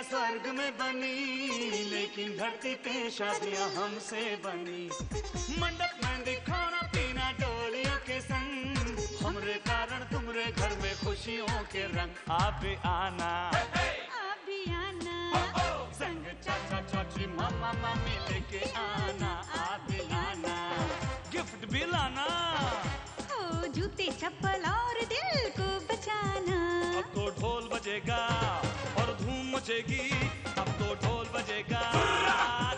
स्वर्ग में बनी, लेकिन धरती पे शादियां हमसे बनी। मंडप में दिखाना पीना डोलियों के संग, हमरे कारण तुमरे घर में खुशियों के रंग। आप भी आना, आप भी आना, संग चाचा चाची मामा मामी लेके आना। आप भी आना, गिफ्ट भी लाना, ओ जूते चप्पल और दिल को बचाना। अब तो ढोल बजेगा और धूम मचेगी, अब तो ढोल बजेगा।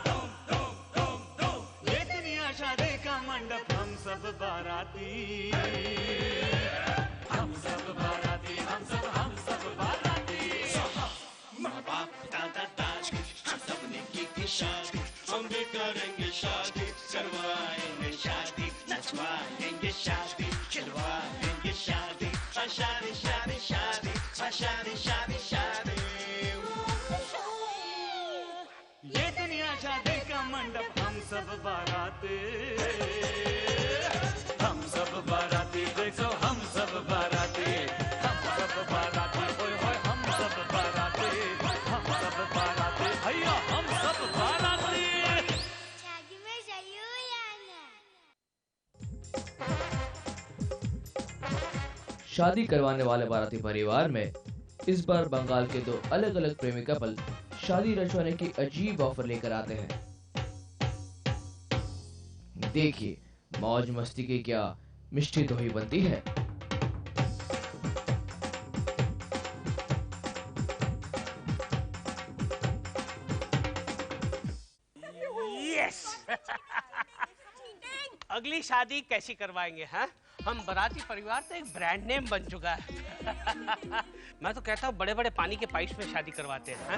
धूम धूम धूम धूम, ये दुनिया शादी का मंडप, हम सब बाराती, हम सब बाराती, हम सब बाराती। माँ बाप दादा दाज, हम सबने की शादी, हम भी करेंगे शादी, करवाएंगे शादी, नचवाएंगे शादी, खिलवाएंगे शादी, शादी शादी शादी, शादी शादी शादी। ये दुनिया शादी का मंडप, हम सब बाराती, हम सब बाराती। देखो हम सब बाराती, हम सब बाराती, होय होय हम सब बाराती, हम सब बाराती, भैया हम सब बाराती। शादी में जरूर आना। शादी करवाने वाले बाराती परिवार में इस बार बंगाल के दो अलग अलग प्रेमी कपल शादी रचवाने की अजीब ऑफर लेकर आते हैं। देखिए मौज मस्ती की क्या मिष्टी दोही बनती है। यस अगली शादी कैसी करवाएंगे? हाँ, हम बाराती परिवार तो एक ब्रांड नेम बन चुका है। मैं तो कहता हूँ बड़े बड़े पानी के पाइप में शादी करवाते हैं,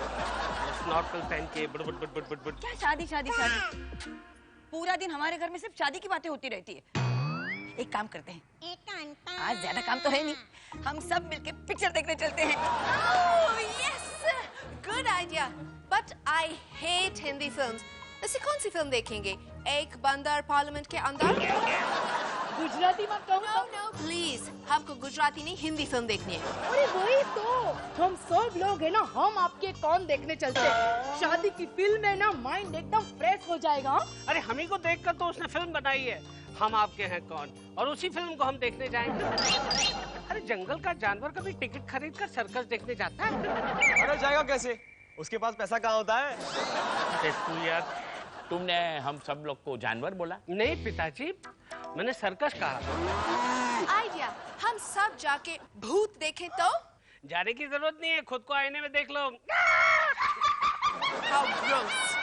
स्नॉर्कल पहन के बुड़ बुड़ बुड़ बुड़ बुड़। क्या शादी शादी शादी? पूरा दिन हमारे घर में सिर्फ शादी की बातें होती रहती है। एक काम करते हैं, आज ज्यादा काम तो है नहीं, हम सब मिलके पिक्चर देखने चलते हैं। Yes, good idea. But I hate Hindi films. ऐसी कौन सी फिल्म देखेंगे? एक बंदर पार्लियामेंट के अंदर? गुजराती मत कहूँ। नो प्लीज, हमको गुजराती नहीं हिंदी फिल्म देखनी है। अरे वही तो, हम सब लोग है ना, हम आपके कौन देखने चलते हैं। शादी की फिल्म है ना, माइंड एकदम फ्रेश हो जाएगा। अरे हम ही को देखकर तो उसने फिल्म बनाई है, हम आपके हैं कौन, और उसी फिल्म को हम देखने जाएंगे। अरे जंगल का जानवर कभी टिकट खरीद कर सर्कस देखने जाता है? अरे जाएगा कैसे, उसके पास पैसा कहाँ होता है। अरे तू यार, तुमने हम सब लोग को जानवर बोला? नहीं पिताजी, मैंने सर्कस कहा। आइडिया, हम सब जाके भूत देखें तो? जाने की जरूरत नहीं है, खुद को आईने में देख लो। How gross.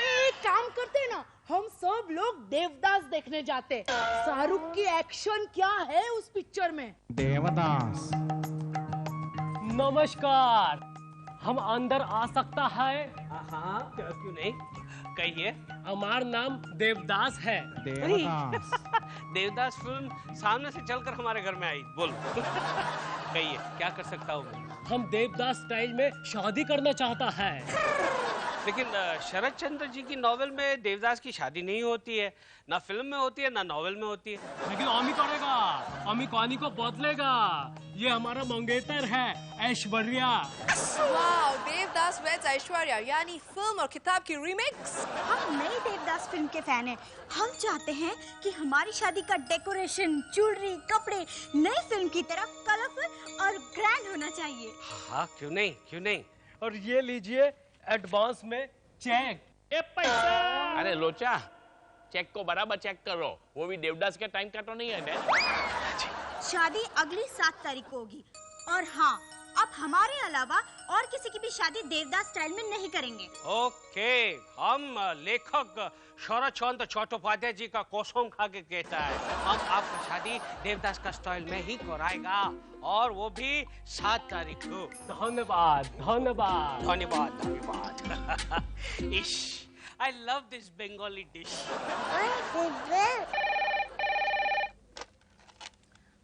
एक काम करते हैं ना, हम सब लोग देवदास देखने जाते हैं। शाहरुख की एक्शन क्या है उस पिक्चर में। देवदास। नमस्कार, हम अंदर आ सकता है? हाँ, क्यों नहीं, कहिए। हमारा नाम देवदास है। देवदास। देवदास फिल्म सामने से चलकर हमारे घर में आई, बोलो। कहिए क्या कर सकता हूँ मैं? हम देवदास स्टाइल में शादी करना चाहता है। लेकिन शरद चंद्र जी की नॉवेल में देवदास की शादी नहीं होती है, ना फिल्म में होती है ना नॉवेल में होती है। लेकिन अमी करेगा, अमी कहानी को बदलेगा। ये हमारा मंगेतर है, ऐश्वर्या। वाओ, देवदास वेड्स ऐश्वर्या, यानी फिल्म और किताब की रीमिक्स। हम नई देवदास फिल्म के फैन हैं। हम चाहते हैं कि हमारी शादी का डेकोरेशन, ज्वेलरी, कपड़े नई फिल्म की तरह कलरफुल और ग्रैंड होना चाहिए। हाँ, क्यों नहीं, क्यों नहीं। और ये लीजिए एडवांस में चेक। ए पैसा। अरे लोचा, चेक को बराबर चेक करो, वो भी देवदास के टाइम का तो नहीं है ना। शादी अगली 7 तारीख को होगी। और हाँ, अब हमारे अलावा और किसी की भी शादी देवदास स्टाइल में नहीं करेंगे। ओके, हम लेखक शरद चंद्र चट्टोपाध्याय जी का कसम खा के कहता है, हम आपकी शादी देवदास का स्टाइल में ही कराएगा, और वो भी 7 तारीख को। धन्यवाद धन्यवाद धन्यवाद धन्यवाद। इश, I love this Bengali dish.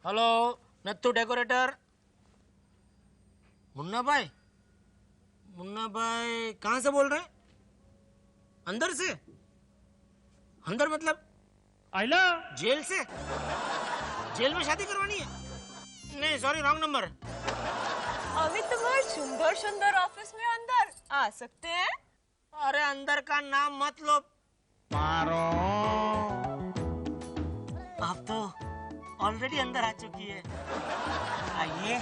Hello, Nathu decorator. Munna भाई कहाँ से बोल रहे हैं? अंदर से? अंदर मतलब आइला जेल से? जेल में शादी करवानी है? नहीं सॉरी, रॉन्ग नंबर। अभी तुम्हारे सुंदर सुंदर ऑफिस में अंदर आ सकते हैं? अरे अंदर का नाम मत लो। पारो। आप तो ऑलरेडी अंदर आ चुकी है। आइए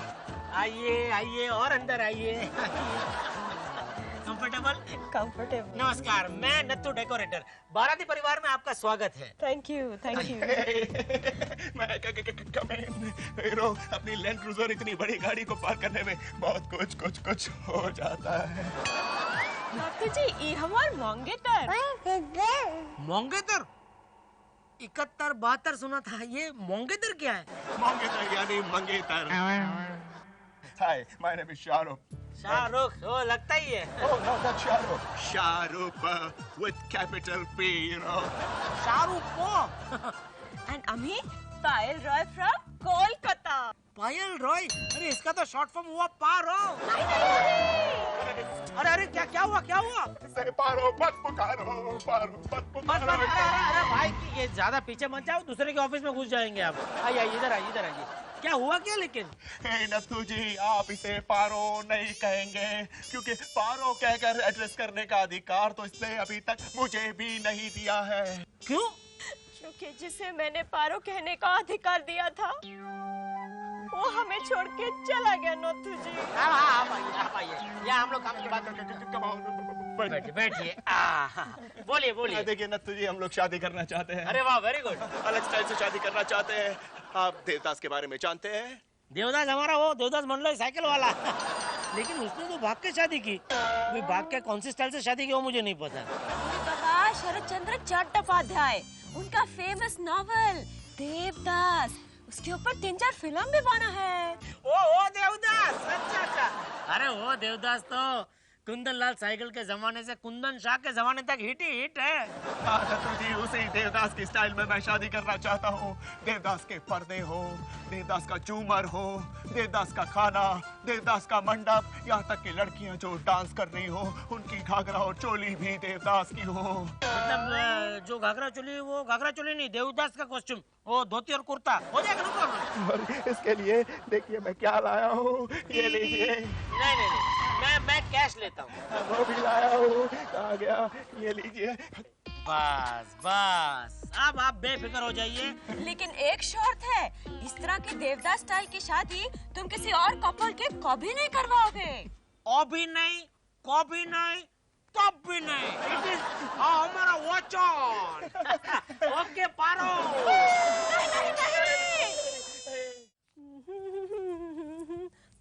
आइए आइए और अंदर आइए। कंफर्टेबल? कंफर्टेबल। नमस्कार, मैं नत्थु डेकोरेटर, बाराती परिवार में आपका स्वागत है। Thank you thank you. Hero, अपनी लैंड क्रूजर इतनी बड़ी गाड़ी को पार्क करने में बहुत कुछ हो जाता है। नत्थु जी, ये हमार मंगेतर। मंगेतर? 71 72 सुना था, ये मंगेतर क्या है? मंगेतर यानी मंगेतर। Hi, my name is Shahrukh. Shahrukh, वो लगता ही है। Oh, no, not Shahrukh. Shahrukh with capital P, you know. Shahrukh and Ami Payal Roy from Kolkata. Payal Roy? अरे इसका तो शॉर्ट फॉर्म हुआ पारो। अरे अरे क्या हुआ? पारो मत पुकारो, पारो मत पुकारो। अरे भाई, ये ज्यादा पीछे मत जाओ, दूसरे के ऑफिस में घुस जाएंगे आप। आइए इधर आइए। क्या हुआ क्या लेकिन? नत्थु जी, आप इसे पारो नहीं कहेंगे, क्योंकि पारो कहकर एड्रेस करने का अधिकार तो इसने अभी तक मुझे भी नहीं दिया है। क्यों? क्योंकि जिसे मैंने पारो कहने का अधिकार दिया था, वो हमें छोड़ के चला गया नत्थु जी। आप आइए। यहाँ हम लोग काम की बात करते हैं। बैठिए। बोलिए। देखिए नत्थु जी, हम लोग शादी करना चाहते हैं। अरे वाह, वेरी गुड। अलग स्टाइल से शादी करना चाहते हैं। आप देवदास के बारे में जानते हैं? देवदास हमारा वो देवदास मंडल साइकिल वाला। लेकिन उसने तो भाग के शादी की। भाग के कौन सी स्टाइल से शादी की वो मुझे नहीं पता। पता, शरद चंद्र चट्टोपाध्याय, उनका फेमस नॉवेल देवदास, उसके ऊपर 3-4 फिल्म भी बना है। ओ देवदास, अच्छा। अरे वो देवदास तो कुंदन लाल साइकिल के जमाने से कुंदन शाह के जमाने तक हिट है। नत्थु जी, उसी देवदास की स्टाइल में मैं शादी करना चाहता हूँ। देवदास के पर्दे हो, देवदास का झूमर हो, देवदास का खाना, देवदास का मंडप, यहाँ तक कि लड़कियाँ जो डांस कर रही हो, उनकी घाघरा और चोली भी देवदास की हो। मतलब जो घाघरा चोली, वो घाघरा चोली नहीं, देवदास का कॉस्ट्यूम, वो धोती और कुर्ता हो जाएगा ना प्रॉब्लम? और इसके लिए देखिए मैं क्या लाया हूँ, ये लीजिए। नहीं, मैं कैश लेता हूँ। वो भी लाया हूँ, कहाँ गया, ये लीजिए। बस अब आप बेफिक्र हो जाइए। लेकिन एक शर्त है, इस तरह की देवदास स्टाइल की शादी तुम किसी और कपल के कभी नहीं करवाओगे। अभी नहीं, कभी नहीं, तब भी नहीं। इट इज हमारा वचन। ओके पारो।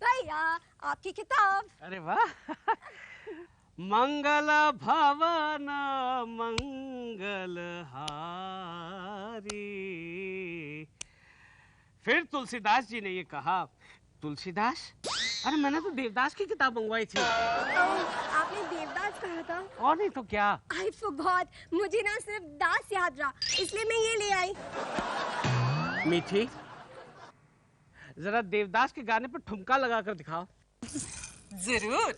भैया, आपकी किताब। अरे वाह। मंगल भवन मंगल हारी। फिर तुलसीदास जी ने ये कहा। तुलसीदास? अरे मैंने तो देवदास की किताब मंगवाई थी। आपने देवदास कहा था? और नहीं तो क्या। I forgot, मुझे ना सिर्फ दास याद रहा, इसलिए मैं ये ले आई। मीठी, जरा देवदास के गाने पर ठुमका लगा कर दिखाओ। जरूर।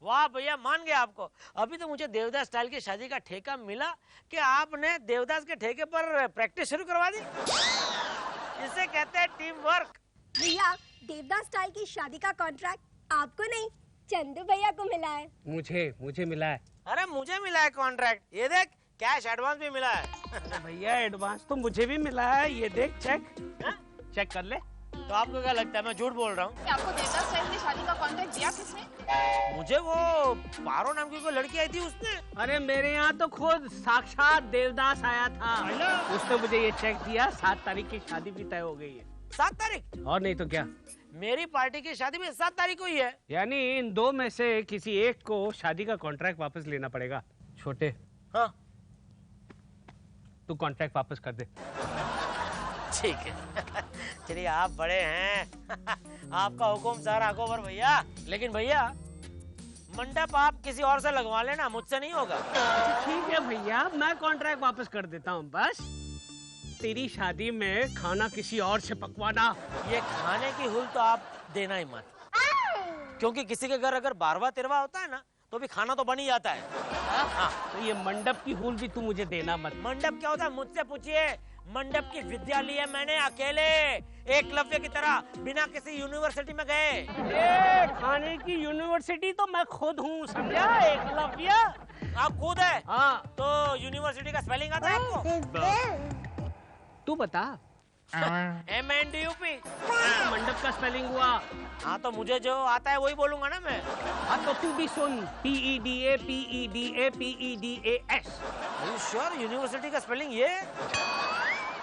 वाह भैया, मान गया आपको। अभी तो मुझे देवदास स्टाइल की शादी का ठेका मिला कि आपने देवदास के ठेके पर प्रैक्टिस शुरू करवा दी। इसे कहते हैं टीम वर्क। भैया, देवदास स्टाइल की शादी का कॉन्ट्रैक्ट आपको नहीं, चंदू भैया को मिला है। मुझे मिला है। अरे मुझे मिला है कॉन्ट्रैक्ट, ये देख, कैश एडवांस भी मिला है। भैया एडवांस तो मुझे भी मिला है, ये देख, चेक कर ले। तो आपको क्या लगता है मैं झूठ बोल रहा हूँ? आपको देवदास स्टाइल की शादी का कॉन्ट्रैक्ट दिया किसने? मुझे वो पारो नाम की कोई लड़की आई थी, उसने। अरे मेरे यहाँ तो खुद साक्षात देवदास आया था। उसने मुझे ये चेक दिया। 7 तारीख की शादी भी तय हो गई है। 7 तारीख? और नहीं तो क्या। मेरी पार्टी की शादी भी 7 तारीख को ही है। यानी इन 2 में से किसी एक को शादी का कॉन्ट्रैक्ट वापस लेना पड़ेगा। छोटे, हाँ, तू कॉन्ट्रैक्ट वापस कर दे। ठीक है। चलिए, आप बड़े हैं। आपका हुक्म सारा गोबर भैया। लेकिन भैया, मंडप आप किसी और से लगवा लेना, मुझसे नहीं होगा। ठीक है भैया, मैं कॉन्ट्रैक्ट वापस कर देता हूँ। बस तेरी शादी में खाना किसी और से पकवाना। ये खाने की हुल तो आप देना ही मत, क्योंकि किसी के घर अगर 12वां 13वां होता है ना, तो भी खाना तो बन ही जाता है। हाँ, तो ये मंडप की हुल भी तू मुझे देना मत। मंडप क्या होता है मुझसे पूछिए। मंडप की विद्या ली है मैंने अकेले, एकलव्य की तरह, बिना किसी यूनिवर्सिटी में गए। खाने की यूनिवर्सिटी तो मैं खुद हूँ, समझा? एकलव्य आप खुद है? हाँ। तो यूनिवर्सिटी का स्पेलिंग आता है आपको? तू बता। MNDUP। मंडप का स्पेलिंग हुआ। हाँ तो मुझे जो आता है वही बोलूंगा ना मैं। हाँ तो तू भी सुन, PEDA PEDA PEDAS। Are you sure university का स्पेलिंग ये?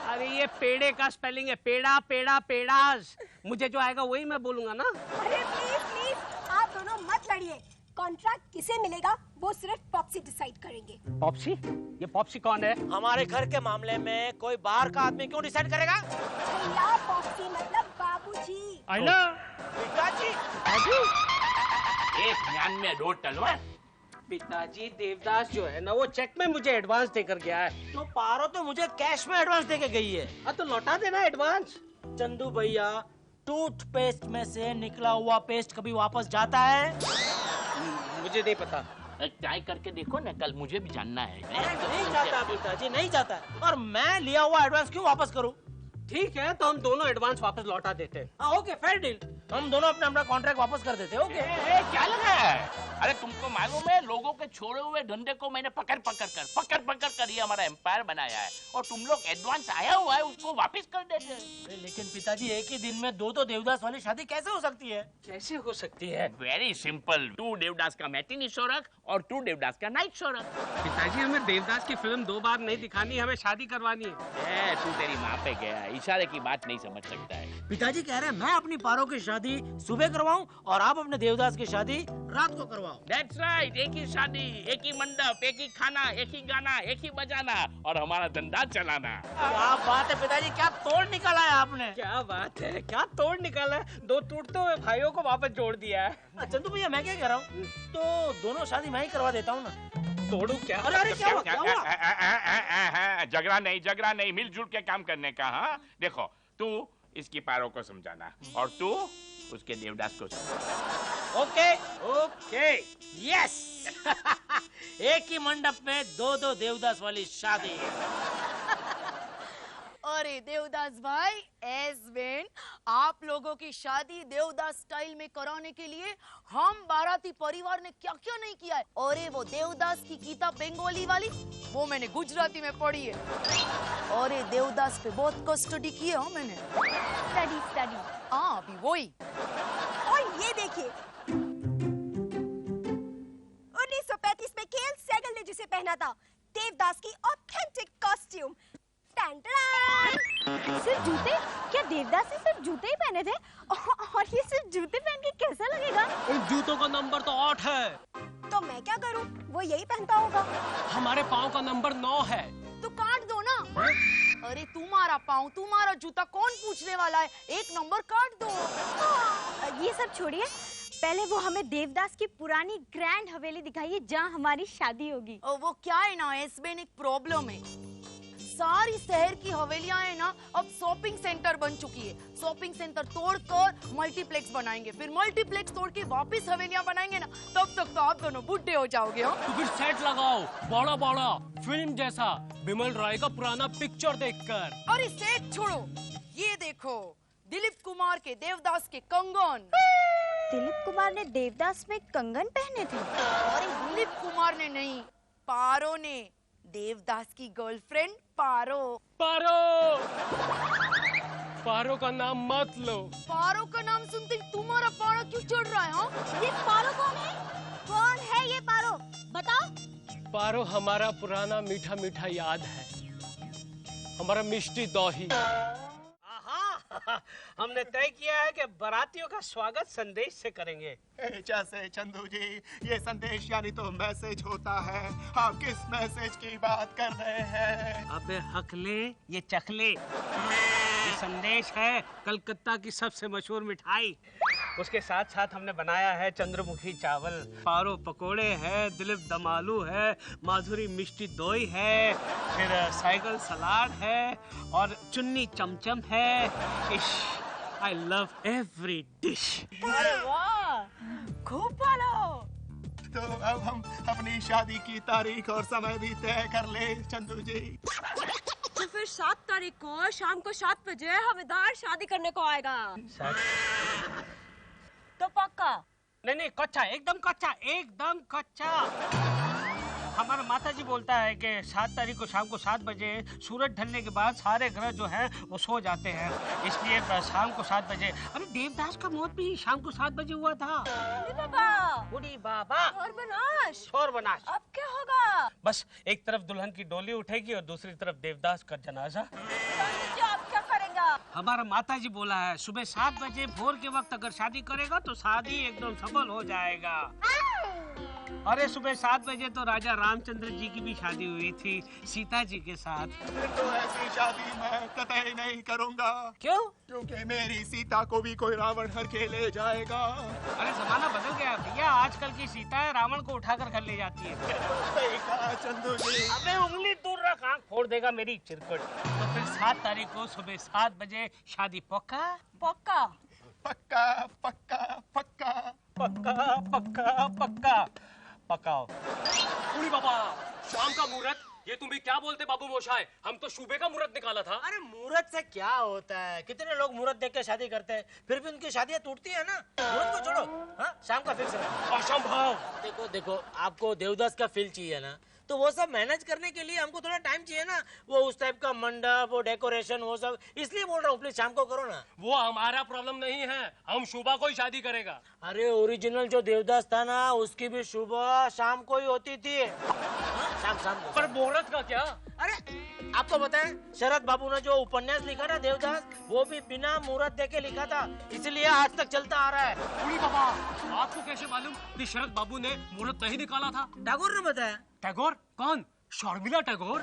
अरे ये पेड़े का स्पेलिंग है, पेड़ा पेड़ा पेड़ास। मुझे जो आएगा वही मैं बोलूंगा ना। अरे प्लीज प्लीज आप दोनों मत लड़िए, कॉन्ट्रैक्ट किसे मिलेगा वो सिर्फ पॉप्सी डिसाइड करेंगे। पॉप्सी? ये पॉप्सी कौन है? हमारे घर के मामले में कोई बाहर का आदमी क्यों डिसाइड करेगा? भैया पॉप्सी मतलब बाबूजी। हेलो पिताजी। एक ज्ञान में दो तलवार। पिताजी देवदास जो है ना वो चेक में मुझे एडवांस देकर गया है। तो पारो तो मुझे कैश में एडवांस देके गई है। हाँ तो लौटा देना एडवांस। चंदू भैया, टूथपेस्ट में से निकला हुआ पेस्ट कभी वापस जाता है? मुझे नहीं पता। ट्राई करके देखो ना, कल मुझे भी जानना है। नहीं जाता पिताजी, नहीं जाता। और मैं लिया हुआ एडवांस क्यों वापस करूं? ठीक है तो हम दोनों एडवांस वापस लौटा देते हैं। Okay fair deal. हम दोनों अपना अपना कॉन्ट्रैक्ट वापस कर देते हैं। ओके। क्या लगा है? अरे तुमको मालूम है, लोगों के छोड़े हुए धंधे को मैंने पकड़ पकड़ कर ये हमारा एम्पायर बनाया है, और तुम लोग एडवांस आया हुआ है उसको वापस कर देते हैं। लेकिन पिताजी एक ही दिन में दो देवदास वाली शादी कैसे हो सकती है? कैसे हो सकती है? वेरी सिंपल, तू देवदास का मैटिनी शो रख और तू देवदास का नाइट शो रख। पिताजी हमें देवदास की फिल्म 2 बार नहीं दिखानी, हमें शादी करवानी है। तू तेरी माँ पे गया, इशारे की बात नहीं समझ सकता है। पिताजी कह रहे हैं मैं अपनी पारो की शादी सुबह करवाऊं और आप अपने देवदास की शादी रात को करवाओ। That's right, एक ही शादी, एक ही मंडप, एक ही खाना, एक ही गाना, एक ही बजाना और हमारा धंधा चलाना। क्या बात है पिताजी, क्या तोड़ निकाला है आपने। क्या बात है, क्या तोड़ निकाला है। 2 टूटते हुए भाइयों को वापस जोड़ दिया है। चंदू भैया मैं क्या कह रहा हूँ, तो दोनों शादी मैं ही करवा देता हूँ ना। तोड़ू क्या? अरे क्या हुआ? झगड़ा नहीं, मिलजुल के काम करने का। हाँ देखो, तू इसकी पारों को समझाना और तू उसके देवदास को समझाना। Okay yes. एक ही मंडप में 2 देवदास वाली शादी। अरे देवदास भाई, एसबेन, आप लोगों की शादी देवदास स्टाइल में कराने के लिए हम बाराती परिवार ने क्या क्या नहीं किया है। और वो देवदास की किताब बंगाली वाली, वो मैंने गुजराती में पढ़ी है। और देवदास पे बहुत स्टडी किया है मैंने। स्टडी। हाँ अभी वही। और ये देखिए 1935 में केएल सेगल ने जिसे पहना था, देवदास की ऑथेंटिक कॉस्ट्यूम। सिर्फ जूते? क्या देवदास ने सिर्फ जूते ही पहने थे? और ये सिर्फ जूते पहन के कैसा लगेगा? इन जूतों का नंबर तो 8 है। तो मैं क्या करूं? वो यही पहनता होगा। हमारे पाँव का नंबर 9 है। तो काट दो ना। अरे तुम्हारा पाँव, तुम्हारा जूता कौन पूछने वाला है? एक नंबर काट दो। ये सब छोड़िए, पहले वो हमें देवदास की पुरानी ग्रैंड हवेली दिखाइए जहाँ हमारी शादी होगी। वो क्या है ना, एसबेन एक प्रॉब्लम है। सारी शहर की हवेलियां है ना अब शॉपिंग सेंटर बन चुकी है। शॉपिंग सेंटर तोड़कर मल्टीप्लेक्स बनाएंगे, फिर मल्टीप्लेक्स तोड़ के वापस हवेलियां बनाएंगे ना, तब तक तो आप दोनों बुढ़े हो जाओगे। तो फिर सेट लगाओ बड़ा बड़ा फिल्म जैसा, बिमल राय का पुराना पिक्चर देखकर। अरे सेट छोड़ो, ये देखो दिलीप कुमार के देवदास के कंगन। दिलीप कुमार ने देवदास में कंगन पहने थे? अरे दिलीप कुमार ने नहीं, पारो ने। देवदास की गर्लफ्रेंड पारो। पारो का नाम मत लो। पारो का नाम सुनते ही तुम्हारा पारा क्यों चढ़ रहा है? हाँ? ये पारो कौन है? कौन है ये पारो? बताओ। पारो हमारा पुराना मीठा मीठा याद है, हमारा मिष्टी दही। हमने तय किया है कि बारातियों का स्वागत संदेश से करेंगे। जैसे चंदू जी, ये संदेश यानी तो मैसेज होता है। आप किस मैसेज की बात कर रहे हैं? अबे हकले, ये चखले। ये संदेश है कलकत्ता की सबसे मशहूर मिठाई। उसके साथ साथ हमने बनाया है चंद्रमुखी चावल, पारो पकोड़े है, दिलीप दम आलू है, माधुरी मिष्टी दोई है, फिर साइकिल सलाद है और चुन्नी चमचम है। I love every dish. अरे वाह, खूब पालो। तो अब हम अपनी शादी की तारीख और समय भी तय कर ले चंदू जी। तो फिर 7 तारीख को शाम को 7 बजे हवलदार शादी करने को आएगा। तो पक्का? नहीं नहीं, कच्चा, एकदम कच्चा, एकदम कच्चा। हमारा माताजी बोलता है कि 7 तारीख को शाम को 7 बजे सूरज ढलने के बाद सारे ग्रह जो हैं वो सो जाते हैं, इसलिए शाम को 7 बजे। अरे देवदास का मौत भी शाम को 7 बजे हुआ था। बुढ़ी बाबा शोरबनाश। अब क्या होगा? बस एक तरफ दुल्हन की डोली उठेगी और दूसरी तरफ देवदास का जनाजा। आप क्या करेंगे? हमारा माताजी बोला है सुबह 7 बजे भोर के वक्त अगर शादी करेगा तो शादी एकदम सफल हो जाएगा। अरे सुबह 7 बजे तो राजा रामचंद्र जी की भी शादी हुई थी सीता जी के साथ। तो ऐसी शादी मैं कतई नहीं करूंगा। क्यों? क्योंकि मेरी सीता को भी कोई रावण हर के ले जाएगा। अरे जमाना बदल गया भैया, आजकल की सीता है रावण को उठाकर घर ले जाती है। सही कहा चंदू जी। अबे उंगली दूर रख, आंख फोड़ देगा मेरी चिरकुट। तो फिर 7 तारीख को सुबह 7 बजे शादी पक्का? पक्का पक्का पक्का पक्का पक्का पक्का पक्का पकाओ। उड़ी बाबा, शाम का मुहूर्त, ये तुम भी क्या बोलते बाबू मोशाय? हम तो शुबे का मुहूर्त निकाला था। अरे मुहूर्त से क्या होता है, कितने लोग मुहूर्त देख के शादी करते हैं, फिर भी उनकी शादियां टूटती है ना। मुहूर्त को छोड़ो, हाँ शाम का फिक्स है। असंभव। देखो देखो, आपको देवदास का फील चाहिए ना, तो वो सब मैनेज करने के लिए हमको थोड़ा टाइम चाहिए ना। वो उस टाइप का मंडप, वो डेकोरेशन, वो सब, इसलिए बोल रहा हूँ प्लीज शाम को करो ना। वो हमारा प्रॉब्लम नहीं है, हम शुभा को ही शादी करेगा। अरे ओरिजिनल जो देवदास था ना, उसकी भी सुबह शाम को ही होती थी। शाम शाम को। पर मुहूर्त का क्या? अरे आपको बताएं, शरद बाबू ने जो उपन्यास लिखा ना देवदास, वो भी बिना मुहूर्त देके लिखा था, इसलिए आज तक चलता आ रहा है। उड़ी बाबा, आपको कैसे मालूम कि शरद बाबू ने मुहूर्त नहीं निकाला था? टैगोर ने बताया। टैगोर? कौन? शर्मिला टैगोर?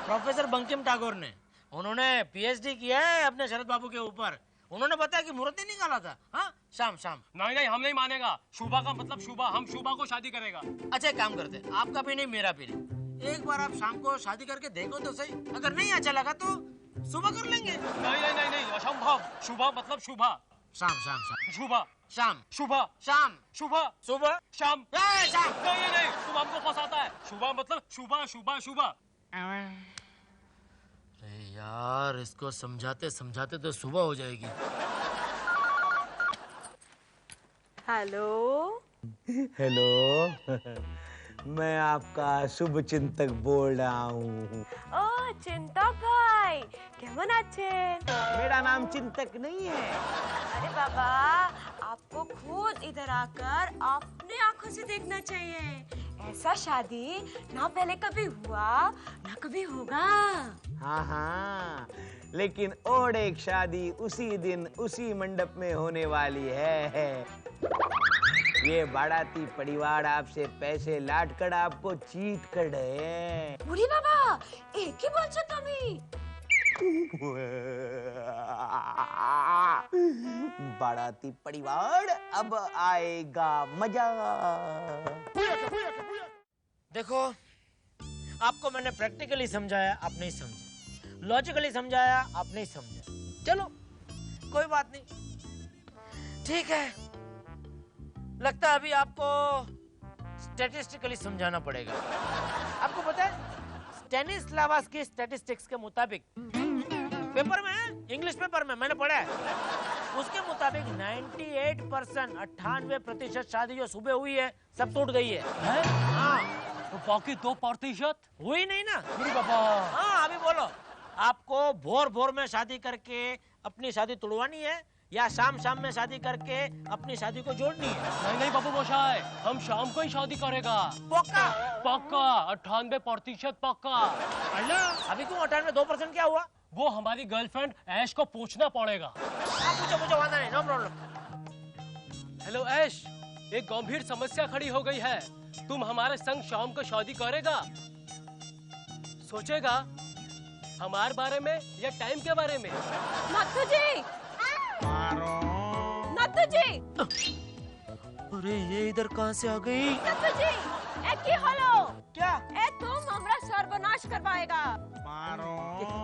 प्रोफेसर बंकिम टैगोर ने, उन्होंने पीएचडी किया है अपने शरद बाबू के ऊपर। उन्होंने बताया कि मुहूर्त नहीं निकाला था। हाँ शाम शाम। नहीं नहीं, हम नहीं मानेगा। शुभा का मतलब शुभा, हम शुभा को शादी करेगा। अच्छा एक काम करते, आपका भी नहीं मेरा भी नहीं, एक बार आप शाम को शादी करके देखो तो सही, अगर नहीं अच्छा लगा तो सुबह कर लेंगे। नहीं नहीं नहीं नहीं, असंभव। शुभा मतलब शुभा। शाम शाम शाम। शुभा शाम। शुभा शाम। शुभा सुबह शाम। शाम। नहीं नहीं, तुम हमको फंसाता है। शुभा मतलब शुभा शुभा शुभा। अरे यार, इसको समझाते समझाते तो सुबह हो जाएगी। हेलो हेलो मैं आपका शुभ चिंतक बोल रहा हूँ। ओ चिंतक भाई, केमन आছেন? मेरा नाम चिंतक नहीं है। अरे बाबा, आपको खुद इधर आकर अपने आंखों से देखना चाहिए। ऐसा शादी ना पहले कभी हुआ ना कभी होगा। हाँ हाँ, लेकिन और एक शादी उसी दिन उसी मंडप में होने वाली है। ये बाराती परिवार आपसे पैसे लाट कर आपको चीट कर रहे हैं। बुढ़ी बाबा, एक ही बोल सकता मैं। बाराती परिवार अब आएगा मजा। देखो, आपको मैंने प्रैक्टिकली समझाया, आप नहीं समझे, लॉजिकली समझाया, आप नहीं समझे। चलो कोई बात नहीं, ठीक है। लगता है अभी आपको स्टैटिस्टिकली समझाना पड़ेगा। आपको पता है स्टेनिस्लावस की स्टैटिस्टिक्स के मुताबिक, पेपर में, इंग्लिश पेपर में मैंने पढ़ा है, उसके मुताबिक 98% शादी जो सुबह हुई है सब टूट गई है। हाँ, तो बाकी 2% हुई नहीं ना। मेरी बाबा। हाँ अभी बोलो, आपको भोर भोर में शादी करके अपनी शादी तोड़वानी है या शाम शाम में शादी करके अपनी शादी को जोड़नी है? नहीं नहीं बाबू मोशाय, हम शाम को ही शादी करेगा। पक्का? पक्का, 98% पक्का। अभी क्यों 98%? क्या हुआ? वो हमारी गर्लफ्रेंड ऐश को पूछना पड़ेगा। पूछो पूछो, वादा नहीं, नो प्रॉब्लम। हेलो ऐश, एक गंभीर समस्या खड़ी हो गई है। तुम हमारे संग शाम को शादी करेगा? सोचेगा हमारे बारे में या टाइम के बारे में? नत्थू जी, नत्थू जी। अरे ये इधर कहाँ से आ गई? नत्थू जी, एक ही हलो। क्या? ए तुम हमरा सर्वनाश करवाएगा।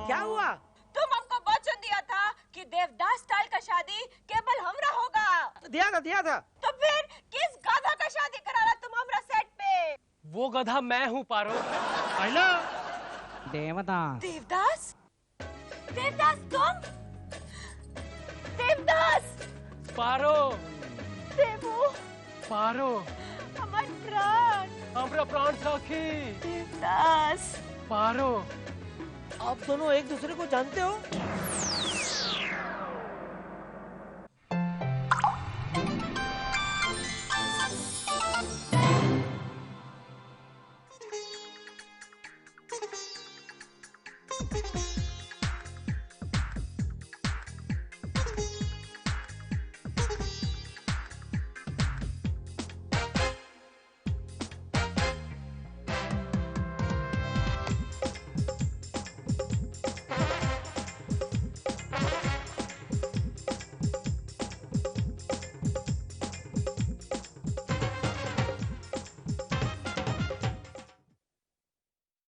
क्या हुआ? तुम हमको वचन दिया था कि देवदास स्टाइल का शादी केवल हमरा होगा। दिया था। तो फिर किस गधा का शादी करा रहा तुम हमरा सेट पे? वो गधा मैं हूँ पारो। देवदास। देवदास? देवदास तुम? देवदास! पारो। देवो। पारो। हमार प्राण। हमरा प्राण सखी। देवदास। पारो। आप दोनों एक दूसरे को जानते हो?